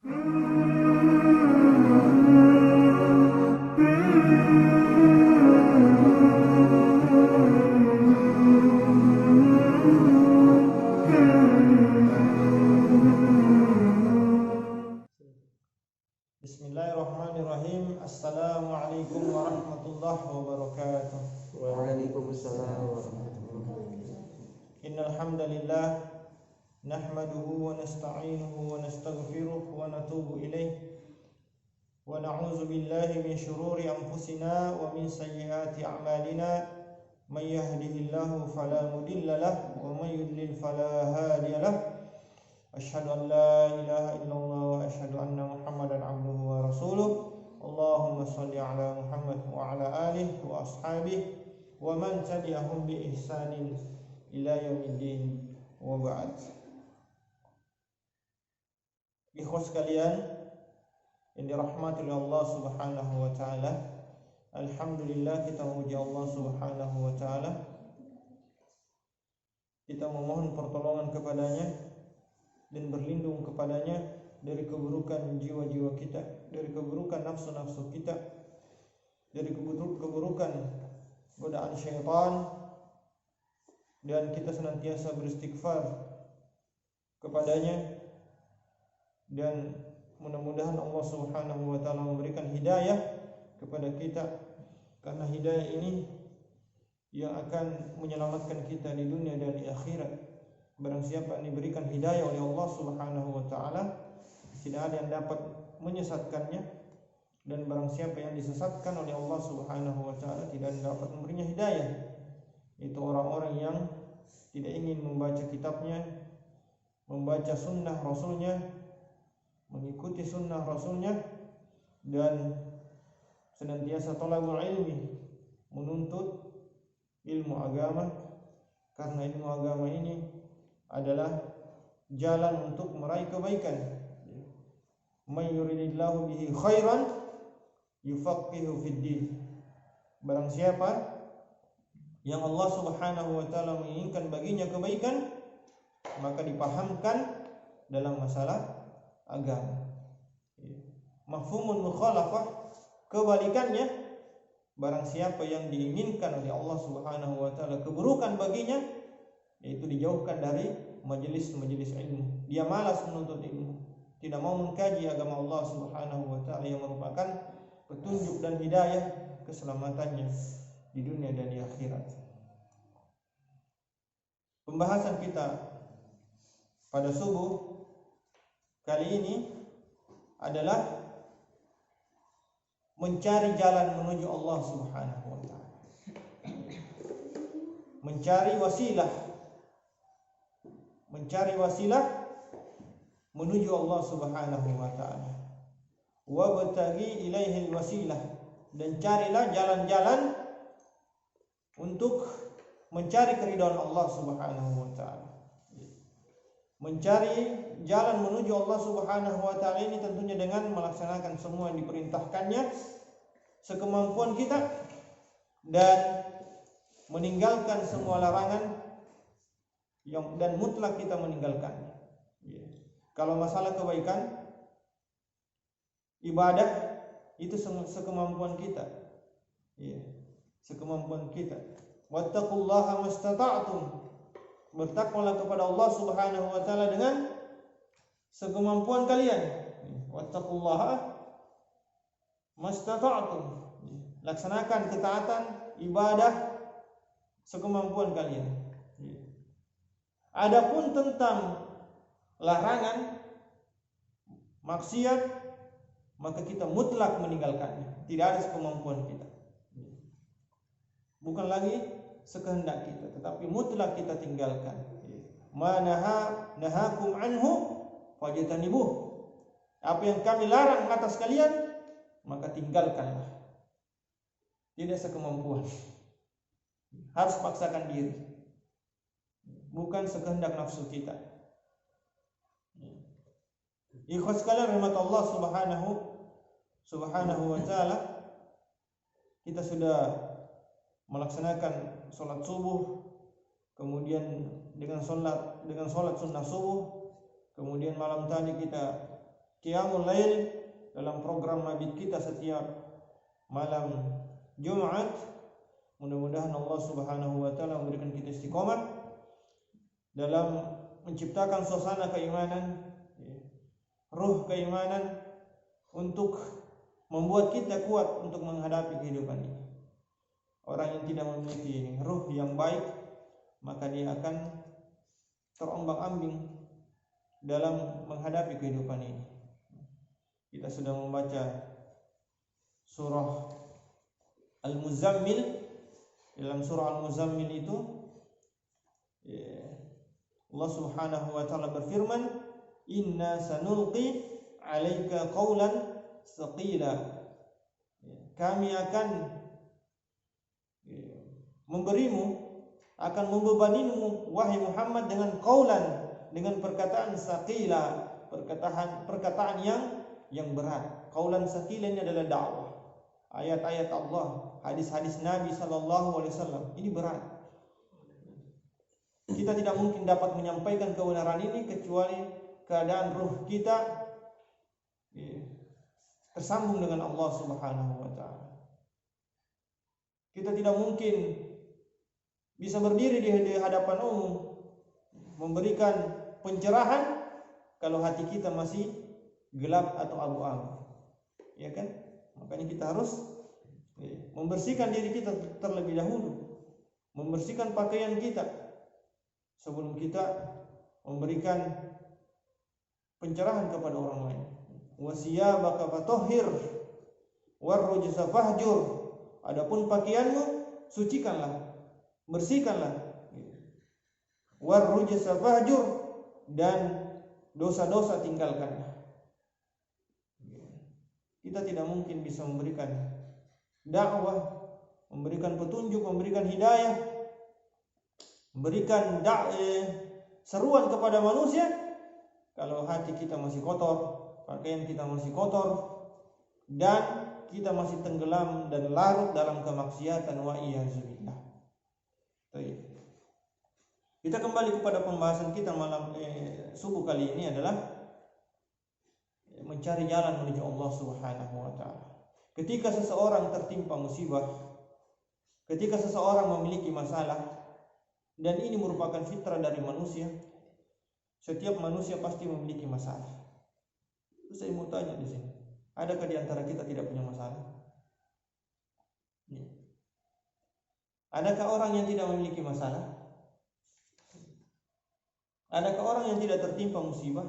Bismillahirrahmanirrahim. Assalamualaikum warahmatullahi wabarakatuh. Waalaikumsalam warahmatullahi wabarakatuh. Innal hamdalillah nahmaduhu wa nasta'inuhu wa nastaghfiruh wa natubu ilaih wa na'udzu billahi min shururi anfusina wa min sayyiati a'malina may yahdihillahu fala mudilla lahu wa may yudlil fala hadiya lahu. Asyhadu an la ilaha illallah wa asyhadu anna Muhammadan abduhu wa rasuluh. Allahumma shalli ala Muhammad wa ala alihi wa ashabihi wa man tabi'ahum bi ihsanin ila yaumiddin wa ba'd. Ikhwas sekalian yang dirahmati oleh Allah Subhanahu wa taala, alhamdulillah kita memuji Allah Subhanahu wa taala. Kita memohon pertolongan kepadanya dan berlindung kepadanya dari keburukan jiwa-jiwa kita, dari keburukan nafsu-nafsu kita, dari keburukan godaan syaitan, dan kita senantiasa beristighfar kepadanya, dan mudah-mudahan Allah Subhanahu wa taala memberikan hidayah kepada kita, karena hidayah ini yang akan menyelamatkan kita di dunia dan di akhirat. Barang siapa yang diberikan hidayah oleh Allah Subhanahu wa taala, tidak ada yang dapat menyesatkannya, dan barang siapa yang disesatkan oleh Allah Subhanahu wa taala tidak dapat memberinya hidayah. Itu orang-orang yang tidak ingin membaca kitabnya, membaca sunnah rasulnya, mengikuti sunnah rasulnya, dan senantiasa thalabul ilmi, menuntut ilmu agama, karena ilmu agama ini adalah jalan untuk meraih kebaikan. May yuridillahu bihi khairan yufaqihu fid din. Barang siapa yang Allah Subhanahu wa taala menginginkan baginya kebaikan, maka dipahamkan dalam masalah agama. Mafhumul mukhalafah, kebalikannya, barang siapa yang diinginkan oleh Allah Subhanahu wa taala keburukan baginya, yaitu dijauhkan dari majelis-majelis ilmu. Dia malas menuntut ilmu, tidak mau mengkaji agama Allah Subhanahu wa taala yang merupakan petunjuk dan hidayah keselamatannya di dunia dan di akhirat. Pembahasan kita pada subuh kali ini adalah mencari jalan menuju Allah Subhanahu wa taala. Mencari wasilah menuju Allah Subhanahu wa taala. Wabtaghi ilaihil wasilah, dan carilah jalan-jalan untuk mencari keridhaan Allah Subhanahu wa taala. Mencari jalan menuju Allah Subhanahu wa taala ini tentunya dengan melaksanakan semua yang diperintahkannya sekemampuan kita, dan meninggalkan semua larangan dan mutlak kita meninggalkannya. Kalau masalah kebaikan ibadah itu sekemampuan kita. Sekemampuan kita. Wattaqullaha mastata'tum. Bertakwalah kepada Allah Subhanahu wa taala dengan sekemampuan kalian. Wattaqullaha mastata'tum. Laksanakan ketaatan ibadah sekemampuan kalian. Adapun tentang larangan maksiat, maka kita mutlak meninggalkannya. Tidak ada sekemampuan kita. Bukan lagi sekehendak kita, tetapi mutlak kita tinggalkan. Ma nahakum anhu fajtanibuh. Apa yang kami larang atas kalian, maka tinggalkanlah. Tidak sekemampuan. Harus paksakan diri. Bukan sekehendak nafsu kita. Ikhwas sekalian rahmat Allah Subhanahu wa taala, kita sudah melaksanakan sholat subuh, kemudian dengan sholat sunnah subuh, kemudian malam tadi kita qiyamul lail dalam program mabit kita setiap malam Jumat. Mudah-mudahan Allah Subhanahu wa taala memberikan kita istiqomah dalam menciptakan suasana keimanan, ruh keimanan untuk membuat kita kuat untuk menghadapi kehidupan ini. Orang yang tidak memiliki ruh yang baik, maka dia akan terombang-ambing dalam menghadapi kehidupan ini. Kita sudah membaca surah Al-Muzammil. Dalam surah Al-Muzammil itu Allah Subhanahu wa taala berfirman, "Inna sanulqi 'alaika qawlan tsaqila." Kami akan memberimu, akan membebanimu wahai Muhammad dengan qaulan, dengan perkataan tsaqila, perkataan yang berat. Qaulan tsaqila ini adalah dakwah. Ayat-ayat Allah, hadis-hadis Nabi sallallahu alaihi wasallam ini berat. Kita tidak mungkin dapat menyampaikan kebenaran ini kecuali keadaan ruh kita tersambung dengan Allah Subhanahu wa taala. Kita tidak mungkin bisa berdiri di hadapan umum memberikan pencerahan kalau hati kita masih gelap atau abu-abu. Ya kan? Makanya kita harus membersihkan diri kita terlebih dahulu. Membersihkan pakaian kita sebelum kita memberikan pencerahan kepada orang lain. Wasiyabaka fatahhir warrujza fahjur. Adapun pakaianmu sucikanlah, bersihkanlah. Warrujza fahjur, dan dosa-dosa tinggalkanlah. Kita tidak mungkin bisa memberikan dakwah, memberikan petunjuk, memberikan hidayah, memberikan seruan kepada manusia kalau hati kita masih kotor, pakaian kita masih kotor, dan kita masih tenggelam dan larut dalam kemaksiatan. Wa iyyazubillah. Kita kembali kepada pembahasan kita malam subuh kali ini adalah mencari jalan menuju Allah Subhanahu wa taala. Ketika seseorang tertimpa musibah, ketika seseorang memiliki masalah, dan ini merupakan fitrah dari manusia. Setiap manusia pasti memiliki masalah. Saya mau tanya di sini, adakah di antara kita tidak punya masalah? Adakah orang yang tidak memiliki masalah? Adakah orang yang tidak tertimpa musibah?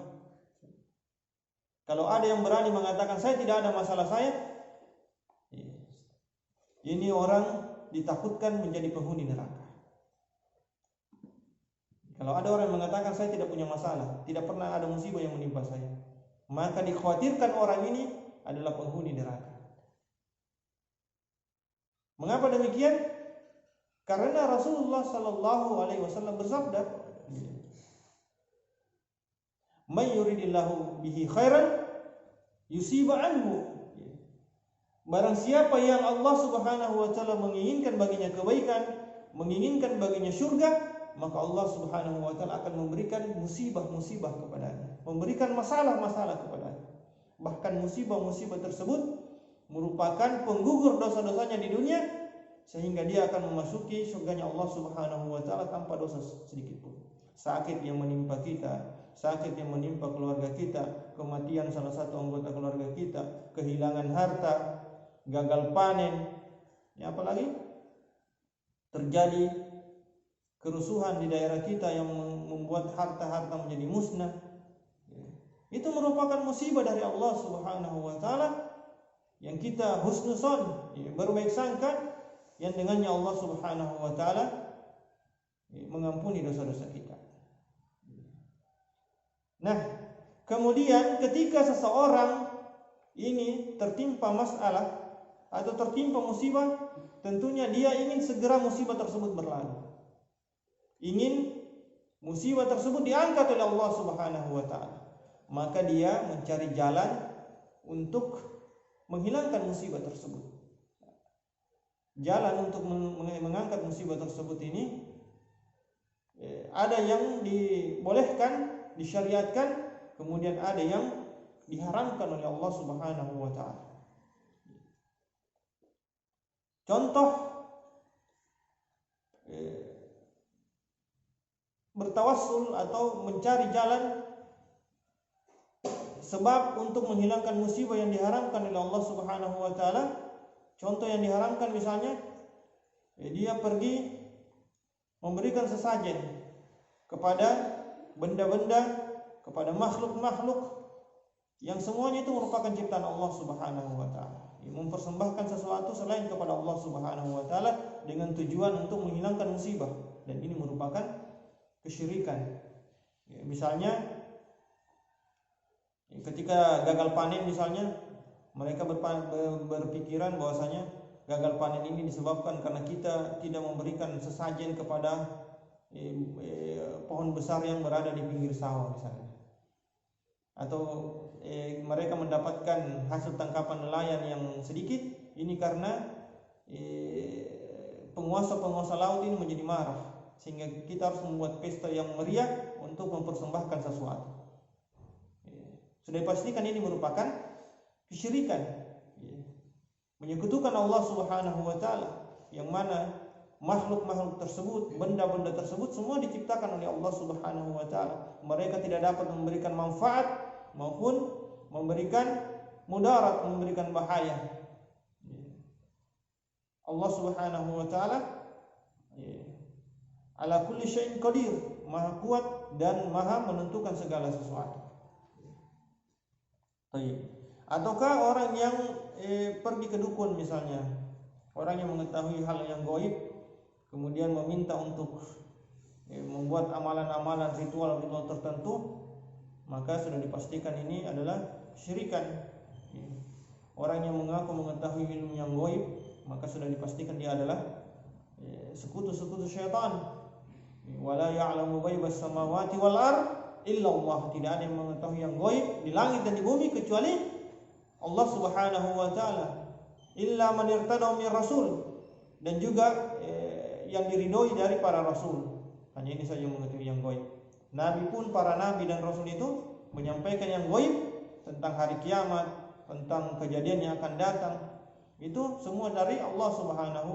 Kalau ada yang berani mengatakan saya tidak ada masalah saya, ini orang ditakutkan menjadi penghuni neraka. Kalau ada orang yang mengatakan saya tidak punya masalah, tidak pernah ada musibah yang menimpa saya, maka dikhawatirkan orang ini adalah penghuni neraka. Mengapa demikian? Karena Rasulullah sallallahu alaihi wasallam bersabda, "May yuridillahu bihi khairan yusiba anhu." Barang siapa yang Allah Subhanahu wa taala menginginkan baginya kebaikan, menginginkan baginya surga, maka Allah Subhanahu wa taala akan memberikan musibah-musibah kepadanya, memberikan masalah-masalah kepadanya. Bahkan musibah-musibah tersebut merupakan penggugur dosa-dosanya di dunia, sehingga dia akan memasuki surganya Allah Subhanahu wa taala tanpa dosa sedikit pun. Sakit yang menimpa kita, sakit yang menimpa keluarga kita, kematian salah satu anggota keluarga kita, kehilangan harta, gagal panen, ya apalagi terjadi kerusuhan di daerah kita yang membuat harta-harta menjadi musnah. Itu merupakan musibah dari Allah Subhanahu wa taala yang kita husnuzon, berbaik sangka, yang dengannya Allah Subhanahu wa taala mengampuni dosa-dosa kita. Nah, kemudian ketika seseorang ini tertimpa masalah atau tertimpa musibah, tentunya dia ingin segera musibah tersebut berlalu. Ingin musibah tersebut diangkat oleh Allah Subhanahu wa taala. Maka dia mencari jalan untuk menghilangkan musibah tersebut. Jalan untuk mengangkat musibah tersebut ini ada yang dibolehkan, disyariatkan, kemudian ada yang diharamkan oleh Allah Subhanahu wa taala. Contoh bertawassul atau mencari jalan sebab untuk menghilangkan musibah yang diharamkan oleh Allah Subhanahu wa taala. Contoh yang diharamkan misalnya dia pergi memberikan sesajen kepada benda-benda, kepada makhluk-makhluk yang semuanya itu merupakan ciptaan Allah Subhanahu wa taala. Mempersembahkan sesuatu selain kepada Allah Subhanahu wa taala dengan tujuan untuk menghilangkan musibah, dan ini merupakan kesyirikan. Misalnya ketika gagal panen misalnya, mereka berpikiran bahwasanya gagal panen ini disebabkan karena kita tidak memberikan sesajen kepada pohon besar yang berada di pinggir sawah misalnya. Atau mereka mendapatkan hasil tangkapan nelayan yang sedikit, ini karena penguasa-penguasa laut ini menjadi marah, sehingga kita harus membuat pesta yang meriah untuk mempersembahkan sesuatu. Sudah dipastikan ini merupakan kesyirikan, menyekutukan Allah Subhanahu wa taala, yang mana makhluk-makhluk tersebut, benda-benda tersebut semua diciptakan oleh Allah Subhanahu wa taala. Mereka tidak dapat memberikan manfaat maupun memberikan mudarat, memberikan bahaya. Allah Subhanahu wa taala ala kulli syai'in qadir, maha kuat dan maha menentukan segala sesuatu. Ataukah orang yang pergi ke dukun misalnya, orang yang mengetahui hal yang gaib kemudian meminta untuk membuat amalan-amalan ritual-ritual tertentu, maka sudah dipastikan ini adalah syirikan. Orang yang mengaku mengetahui ilmu yang gaib, maka sudah dipastikan dia adalah sekutu-sekutu syaitan. Wala ya'lamu ghaibas samawati wal ard illa Allah. Tidak ada yang mengetahui yang gaib di langit dan di bumi kecuali Allah Subhanahu wa taala. Illa man irtada min rasul, dan juga yang diridhoi dari para rasul. Hanya ini saja yang mengetahui yang gaib. Nabi pun, para nabi dan rasul itu menyampaikan yang gaib tentang hari kiamat, tentang kejadian yang akan datang. Itu semua dari Allah Subhanahu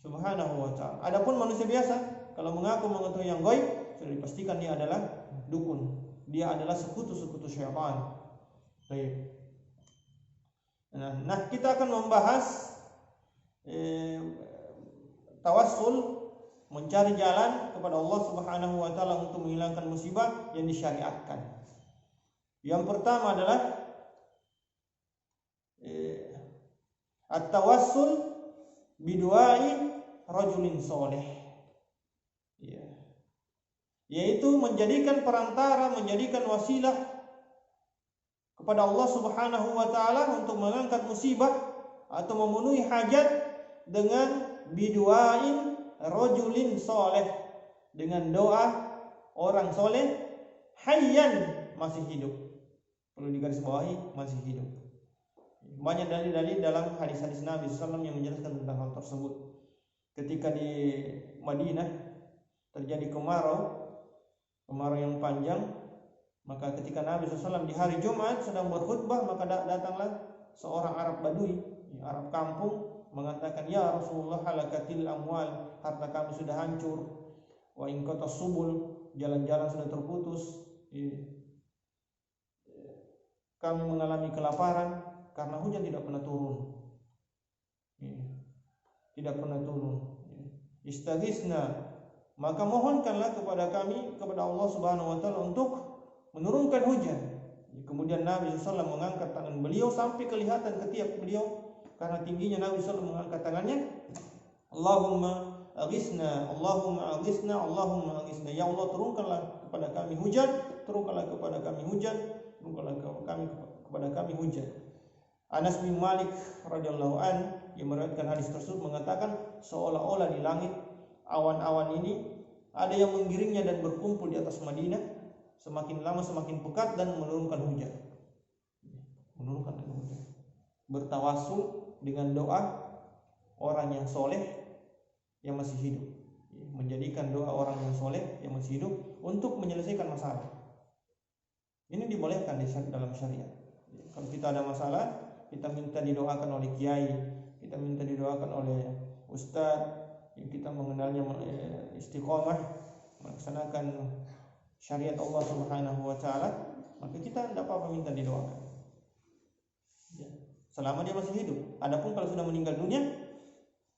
wa taala. Adapun manusia biasa kalau mengaku mengetahui yang gaib, sudah dipastikan dia adalah dukun. Dia adalah sekutu-sekutu syaitan. Baik. Nah, kita akan membahas tawassul, mencari jalan kepada Allah Subhanahu wa taala untuk menghilangkan musibah yang disyariatkan. Yang pertama adalah at-tawassul biduai rajulin soleh, yaitu menjadikan perantara, menjadikan wasilah kepada Allah Subhanahu wa taala untuk mengangkat musibah atau memenuhi hajat dengan biduain rajulin soleh, dengan doa orang soleh hayyan, masih hidup. Perlu digarisbawahi, masih hidup. Banyak dalil-dalil dalam hadis-hadis Nabi SAW yang menjelaskan tentang hal tersebut. Ketika di Madinah terjadi kemarau yang panjang, maka ketika Nabi SAW di hari Jumat sedang berkhutbah, maka datanglah seorang Arab Badui, Arab kampung, mengatakan, "Ya Rasulullah, halakatil amwal, harta kami sudah hancur, wa in qatas subul, jalan-jalan sudah terputus, kami mengalami kelaparan karena hujan tidak pernah turun. Tidak pernah turun. Istaghisna, maka mohonkanlah kepada kami, kepada Allah Subhanahu wa taala untuk menurunkan hujan." Kemudian Nabi SAW mengangkat tangan beliau sampai kelihatan ketiak beliau karena tingginya. Nabi SAW mengangkat tangannya, Allahumma aghisna, Allahumma aghisna, Allahumma aghisna. Ya Allah, turunkanlah kepada kami hujan, turunkanlah kepada kami hujan, turunkanlah kepada kami hujan. Anas bin Malik radhiyallahu an yang meriwayatkan hadis tersebut mengatakan, seolah-olah di langit awan-awan ini ada yang menggiringnya dan berkumpul di atas Madinah, semakin lama semakin pekat dan menurunkan hujan. Bertawassul dengan doa orang yang soleh yang masih hidup, menjadikan doa orang yang soleh yang masih hidup untuk menyelesaikan masalah. Ini dibolehkan di dalam syariat. Kalau kita ada masalah, kita minta didoakan oleh kiai, kita minta didoakan oleh ustaz yang kita mengenalnya istiqomah melaksanakan syariat Allah Subhanahu wa taala, maka kita tidak apa-apa minta didoakan. Ya. Selama dia masih hidup. Adapun kalau sudah meninggal dunia,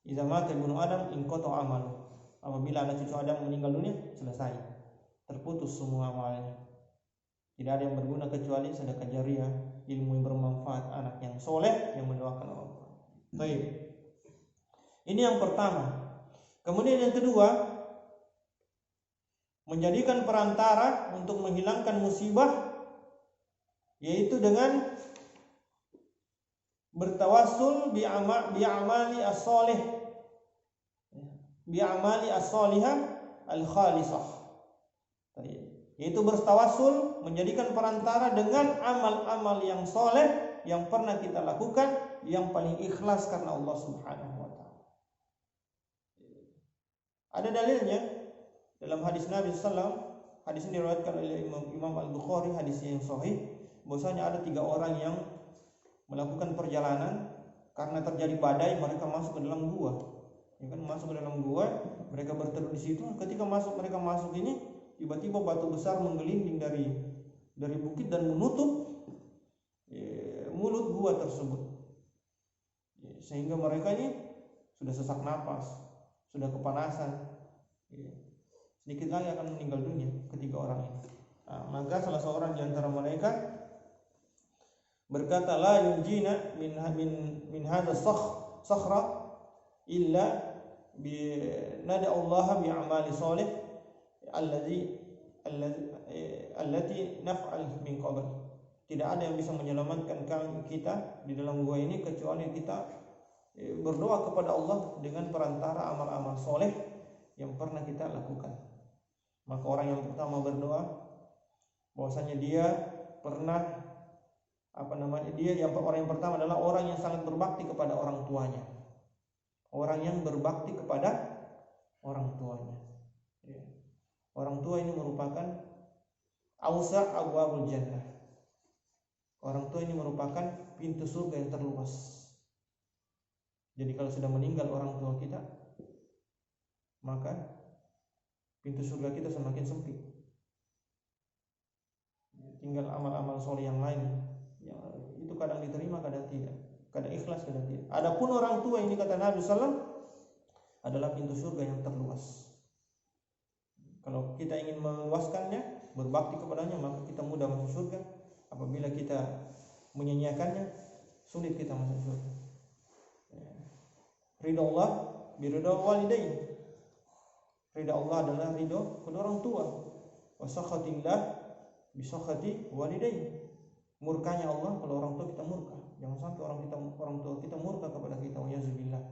idza mata ibnu Adam inqata amalu. Apabila anak cucu Adam meninggal dunia, selesai. Terputus semua amalnya. Tidak ada yang berguna kecuali sedekah jariah, ilmu yang bermanfaat, anak yang soleh yang mendoakan orang tua. Baik. Ini yang pertama. Kemudian yang kedua, menjadikan perantara untuk menghilangkan musibah, yaitu dengan bertawassul bi amali as-solih, bi amali as-solihah al-khalisah. Yaitu bertawassul, menjadikan perantara dengan amal-amal yang soleh yang pernah kita lakukan, yang paling ikhlas karena Allah Subhanahu wa taala. Ada dalilnya dalam hadis Nabi sallallahu, hadis ini diriwayatkan oleh Imam Al-Bukhari, hadis yang sahih, bahwasanya ada 3 orang yang melakukan perjalanan karena terjadi badai, mereka masuk ke dalam gua. Ya kan, masuk ke dalam gua, mereka berteduh di situ. Ketika mereka masuk ini, tiba-tiba batu besar menggelinding dari bukit dan menutup mulut gua tersebut, sehingga mereka ini sudah sesak napas, sudah kepanasan, sedikit lagi akan meninggal dunia ketiga orang ini. Maka salah seorang di antara mereka berkata, la yunjina min hadha sakhra illa bi nada Allah bi amali salih allati naf'al min qabl. Tidak ada yang bisa menyelamatkan kita di dalam gua ini kecuali kita berdoa kepada Allah dengan perantara amal-amal soleh yang pernah kita lakukan. Maka orang yang pertama berdoa bahwasanya dia pernah orang yang pertama adalah orang yang sangat berbakti kepada orang tuanya. Orang yang berbakti kepada orang tuanya. Orang tua ini merupakan awsa' abwabul jannah. Orang tua ini merupakan pintu surga yang terluas. Jadi kalau sudah meninggal orang tua kita, maka pintu surga kita semakin sempit. Tinggal amal-amal soleh yang lain, yang itu kadang diterima, kadang tidak, kadang ikhlas, kadang tidak. Adapun orang tua ini kata Nabi SAW adalah pintu surga yang terluas. Kalau kita ingin meluaskannya, berbakti kepadanya, maka kita mudah masuk surga. Apabila kita menyanyiakannya, sulit kita masuk surga. Ridha Allah biridha walidain. Ridha Allah adalah ridha kedua orang tua. Wa sakhatillah bi sakhati walidain. Murkanya Allah kalau orang tua kita murka. Jangan sampai orang tua kita murka kepada kita, wayazubillah.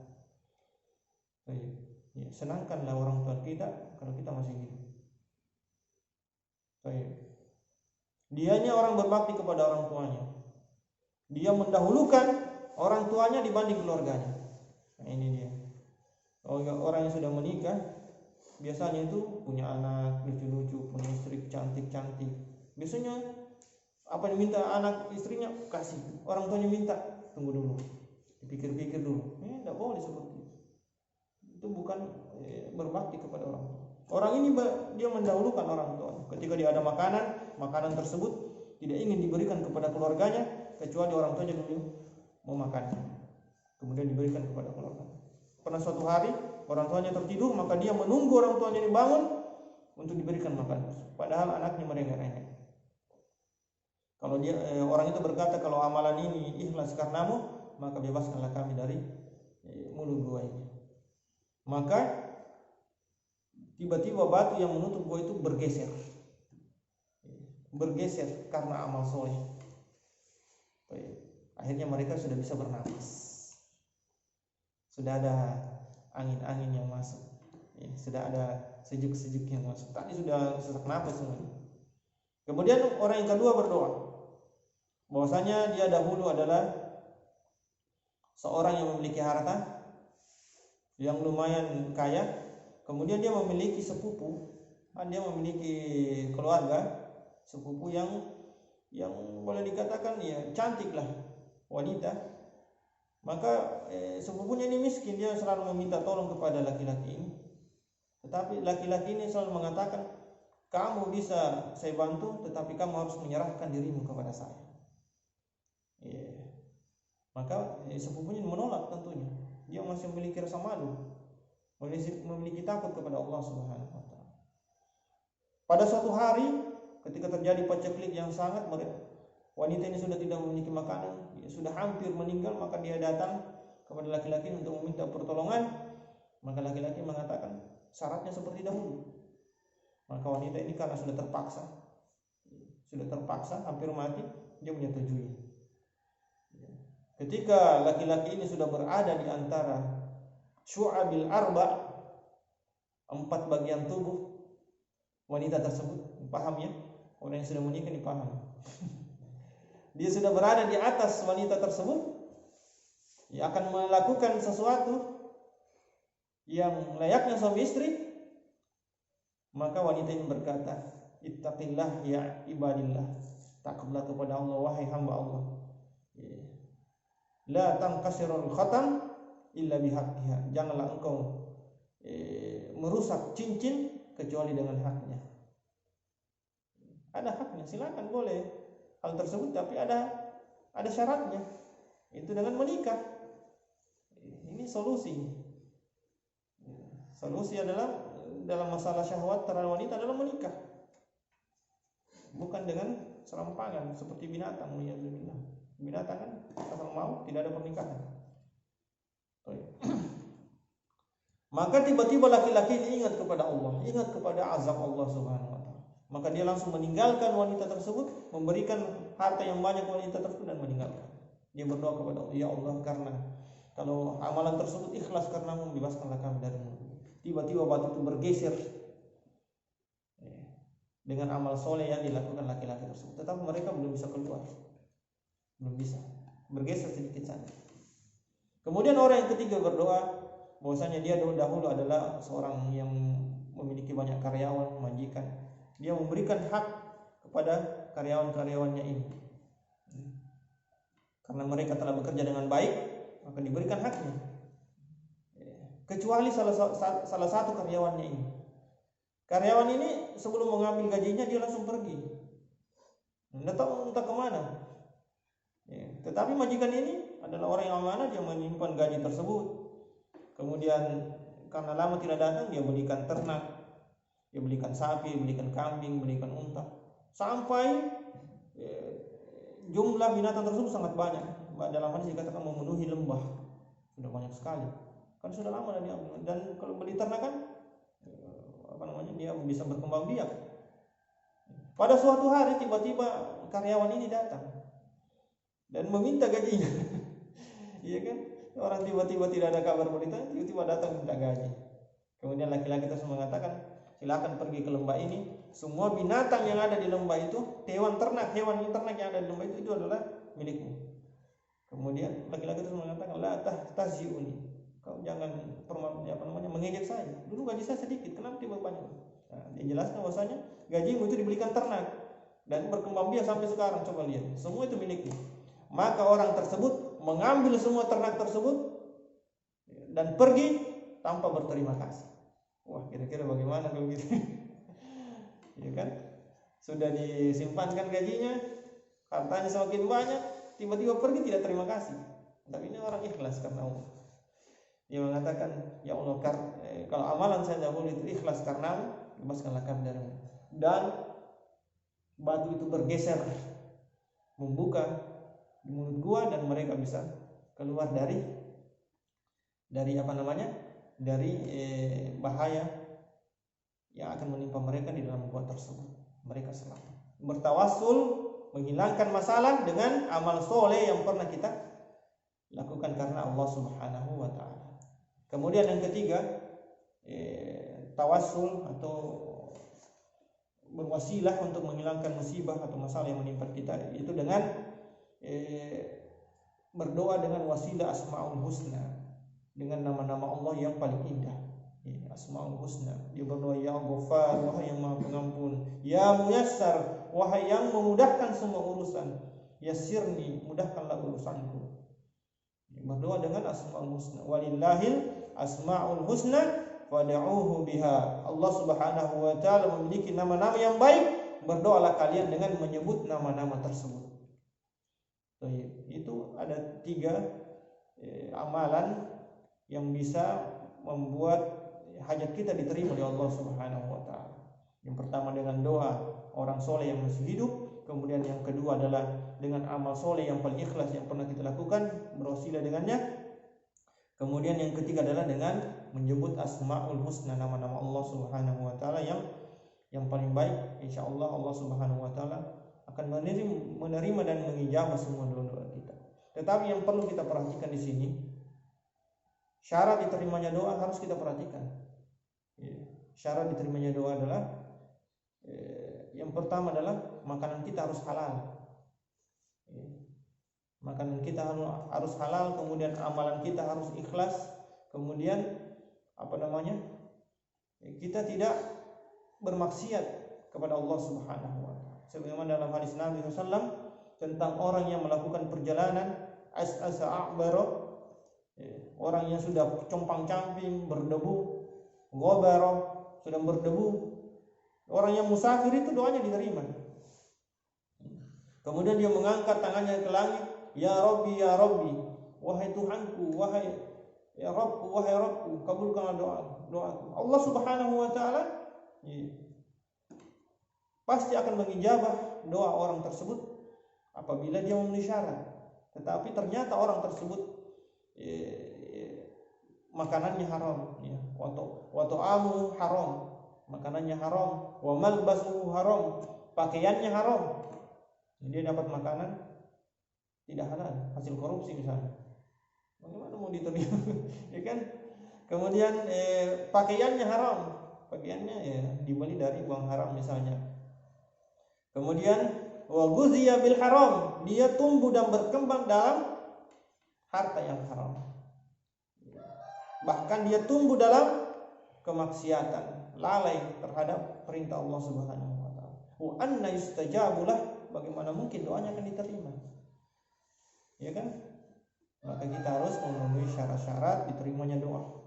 Baik. Ya, senangkanlah orang tua kita kalau kita masih hidup. Baik. Dianya orang berbakti kepada orang tuanya. Dia mendahulukan orang tuanya dibanding keluarganya. Nah, ini dia. Orang yang sudah menikah biasanya itu punya anak lucu-lucu, punya istri cantik-cantik. Biasanya apa yang minta anak istrinya kasih, orang tuanya minta tunggu dulu, dipikir-pikir dulu. Tidak boleh seperti itu. Itu bukan berbakti kepada orang tua. Orang ini dia mendahulukan orang tua. Ketika dia ada makanan tersebut tidak ingin diberikan kepada keluarganya kecuali orang tuanya dulu mau makannya, kemudian diberikan kepada keluarga. Pernah suatu hari orang tuanya tertidur, maka dia menunggu orang tuanya dibangun untuk diberikan makan, padahal anaknya merengek-rengek. Kalau orang itu berkata, kalau amalan ini ikhlas karenamu, maka bebaskanlah kami dari mulut gua ini. Maka tiba-tiba batu yang menutup gua itu bergeser karena amal soleh. Akhirnya mereka sudah bisa bernapas, sudah ada angin-angin yang masuk, sudah ada sejuk-sejuk yang masuk. Tadi sudah sesak napas semuanya. Kemudian orang yang kedua berdoa bahwasanya dia dahulu adalah seorang yang memiliki harta yang lumayan kaya, kemudian dia memiliki sepupu, dia memiliki keluarga sepupu yang yang boleh dikatakan ya cantiklah wanita, maka sepupunya ini miskin, dia selalu meminta tolong kepada laki-laki ini. Tetapi laki-laki ini selalu mengatakan, kamu bisa saya bantu, tetapi kamu harus menyerahkan dirimu kepada saya. Maka sepupunya menolak tentunya. Dia masih memiliki rasa malu, memiliki takut kepada Allah Subhanahu wa taala. Pada suatu hari ketika terjadi paceklik yang sangat, wanita ini sudah tidak memiliki makanan, dia sudah hampir meninggal, maka dia datang kepada laki-laki untuk meminta pertolongan. Maka laki-laki mengatakan syaratnya seperti dahulu. Maka wanita ini karena sudah terpaksa hampir mati, dia menyetujui. Ketika laki-laki ini sudah berada di antara syu'abil arba', 4 bagian tubuh wanita tersebut, paham ya? Orang yang sudah menikah ini paham. Dia sudah berada di atas wanita tersebut, dia akan melakukan sesuatu yang layaknya suami istri. Maka wanita ini berkata, ittaqillah ya ibadillah, takutlah kepada Allah wahai hamba Allah. La tanqasirul khatam illa bihaqqiha, janganlah engkau merusak cincin kecuali dengan haknya. Ada haknya, silakan boleh hal tersebut, tapi ada syaratnya. Itu dengan menikah. Ini solusi. Solusi adalah dalam masalah syahwat terhadap wanita adalah menikah. Bukan dengan serampangan seperti binatang. Binatang kan asal mau, tidak ada pernikahan. Maka tiba-tiba laki-laki ini ingat kepada Allah, ingat kepada azab Allah Subhanahu wa taala. Maka dia langsung meninggalkan wanita tersebut, memberikan harta yang banyak wanita tersebut dan meninggalkan. Dia berdoa kepada Allah, ya Allah, karena kalau amalan tersebut ikhlas karenamu, bebaskanlah kami darimu. Tiba-tiba batu itu bergeser dengan amal soleh yang dilakukan laki-laki tersebut. Tetapi mereka belum bisa keluar, belum bisa, bergeser sedikit saja. Kemudian orang yang ketiga berdoa, bahwasanya dia dahulu adalah seorang yang memiliki banyak karyawan, majikan. Dia memberikan hak kepada karyawan-karyawannya ini. Karena mereka telah bekerja dengan baik, maka diberikan haknya. Kecuali salah satu karyawannya ini. Karyawan ini sebelum mengambil gajinya dia langsung pergi. Tidak tahu entah kemana. Tetapi majikan ini adalah orang yang amanah, dia menyimpan gaji tersebut. Kemudian karena lama tidak datang, dia belikan ternak, dia belikan sapi, belikan kambing, belikan unta, sampai jumlah binatang tersebut sangat banyak. Dalam hadis dikatakan memenuhi lembah, sudah banyak sekali. Kan sudah lama dan diambil. Dan kalau beli ternak kan dia bisa berkembang biak. Pada suatu hari tiba-tiba karyawan ini datang dan meminta gajinya. Iya kan? Orang tiba-tiba tidak ada kabar berita, tiba-tiba datang minta gaji. Kemudian laki-laki tersebut mengatakan, silakan pergi ke lembah ini. Semua binatang yang ada di lembah itu, hewan ternak yang ada di lembah itu adalah milikmu. Kemudian laki-laki tersebut mengatakan, la tahziuni, kau jangan mengejek saya. Dulu gaji saya sedikit, kenapa tiba banyak? Nah, dia jelaskan bahwasanya gajimu itu dibelikan ternak dan berkembang biak sampai sekarang. Coba lihat, semua itu milikmu. Maka orang tersebut mengambil semua ternak tersebut dan pergi tanpa berterima kasih. Wah, kira-kira bagaimana kalau gitu? Ya kan? Sudah disimpankan gajinya, hartanya semakin banyak, tiba-tiba pergi tidak terima kasih. Tapi ini orang ikhlas karena Allah. Dia mengatakan, ya Allah, kalau amalan saya dahulu itu ikhlas karena bebaskanlah kami darimu. Dan batu itu bergeser, membuka di mulut gua, dan mereka bisa keluar dari bahaya yang akan menimpa mereka di dalam gua tersebut. Mereka selamat. Bertawassul, menghilangkan masalah dengan amal soleh yang pernah kita lakukan karena Allah Subhanahu wa taala. Kemudian yang ketiga, tawassul atau berwasilah untuk menghilangkan musibah atau masalah yang menimpa kita, itu dengan berdoa dengan wasilah Asmaul Husna, dengan nama-nama Allah yang paling indah. Asmaul Husna, dia berdoa, ya Ghaffar, wahai yang maha pengampun, ya Muyassar, wahai yang memudahkan semua urusan, yassirni, mudahkanlah urusanku. Berdoa dengan asmaul husna. Walillahil asmaul husna fad'uuhu biha. Allah Subhanahu wa taala memiliki nama-nama yang baik, berdoalah kalian dengan menyebut nama-nama tersebut. Itu ada 3 amalan yang bisa membuat hajat kita diterima oleh Allah Subhanahu wa taala. Yang pertama dengan doa orang soleh yang masih hidup, kemudian yang kedua adalah dengan amal soleh yang paling ikhlas yang pernah kita lakukan, berwasilah dengannya. Kemudian yang ketiga adalah dengan menyebut asmaul husna, nama-nama Allah Subhanahu wa taala yang paling baik. Insyaallah Allah Subhanahu wa taala akan menerima dan mengijabah semua doa-doa kita. Tetapi yang perlu kita perhatikan di sini, syarat diterimanya doa harus kita perhatikan. Syarat diterimanya doa adalah yang pertama adalah makanan kita harus halal. Makanan kita harus halal, kemudian amalan kita harus ikhlas, kemudian kita tidak bermaksiat kepada Allah Subhanahu wa taala. Sebagaimana dalam hadis Nabi SAW tentang orang yang melakukan perjalanan as'asa a'bara, orang yang sudah compang-camping, berdebu, ghabara, sudah berdebu. Orang yang musafir itu doanya diterima. Kemudian dia mengangkat tangannya ke langit, ya Rabbi, ya Rabbi, wahai Tuhanku, wahai ya Rabbku, wahai Rabbku, kabulkanlah doaku. Allah Subhanahu wa taala pasti akan mengijabah doa orang tersebut apabila dia memenuhi syarat. Tetapi ternyata orang tersebut makanannya haram, wa ta'amu haram, makanannya haram, wa malbasuhu haram, pakaiannya haram. Dia dapat makanan tidak halal, hasil korupsi misalnya. Bagaimana mau diterima? Ya kan? Kemudian pakaiannya haram, pakaiannya dibeli dari uang haram misalnya. Kemudian wa ghuziya bil haram, dia tumbuh dan berkembang dalam harta yang haram. Bahkan dia tumbuh dalam kemaksiatan, lalai terhadap perintah Allah Subhanahu wa taala. Wa anna yustajabu lah, bagaimana mungkin doanya akan diterima? Ya kan? Maka kita harus memenuhi syarat-syarat diterimanya doa.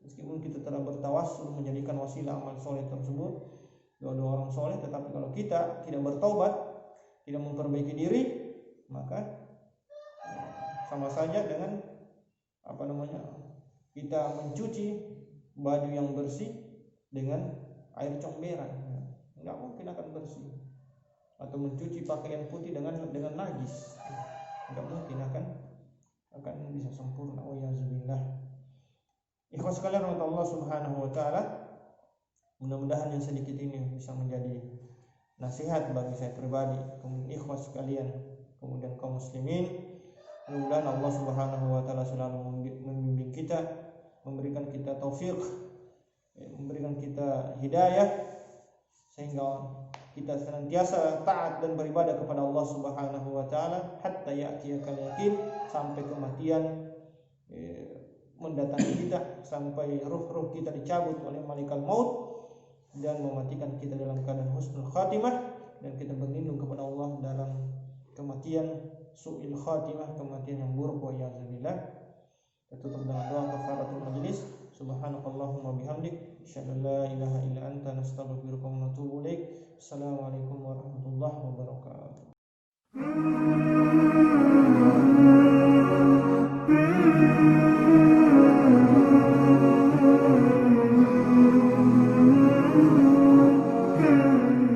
Meskipun kita telah bertawassul menjadikan wasilah amal soleh tersebut doa-doa orang soleh, tetapi kalau kita tidak bertaubat, tidak memperbaiki diri, maka sama saja dengan kita mencuci baju yang bersih dengan air comberan, nggak mungkin akan bersih. Atau mencuci pakaian putih dengan najis, nggak mungkin akan bisa sempurna. Waliyahzubillah. Ikhwas sekalian rahmat Allah Subhanahu wa taala, mudah-mudahan yang sedikit ini bisa menjadi nasihat bagi saya pribadi, kemudian ikhwas sekalian, kemudian kaum muslimin. Mudah-mudahan Allah Subhanahu wa taala selalu membimbing kita, memberikan kita taufik, memberikan kita hidayah, sehingga kita senantiasa taat dan beribadah kepada Allah Subhanahu wa taala hatta ya'tiyakal yaqin, sampai kematian mendatangi kita, sampai ruh-ruh kita dicabut oleh malaikat maut dan mematikan kita dalam keadaan husnul khatimah, dan kita berlindung kepada Allah dalam kematian su'il khatimah, kematian yang buruk. Wa ya'zubillah. Kita tutup dengan doa kafaratul majlis. Subhanakallahumma bihamdik, asyhadu an la ilaha illa anta, nastaghfiruka wa natubu ilaik. Assalamualaikum warahmatullahi wabarakatuh.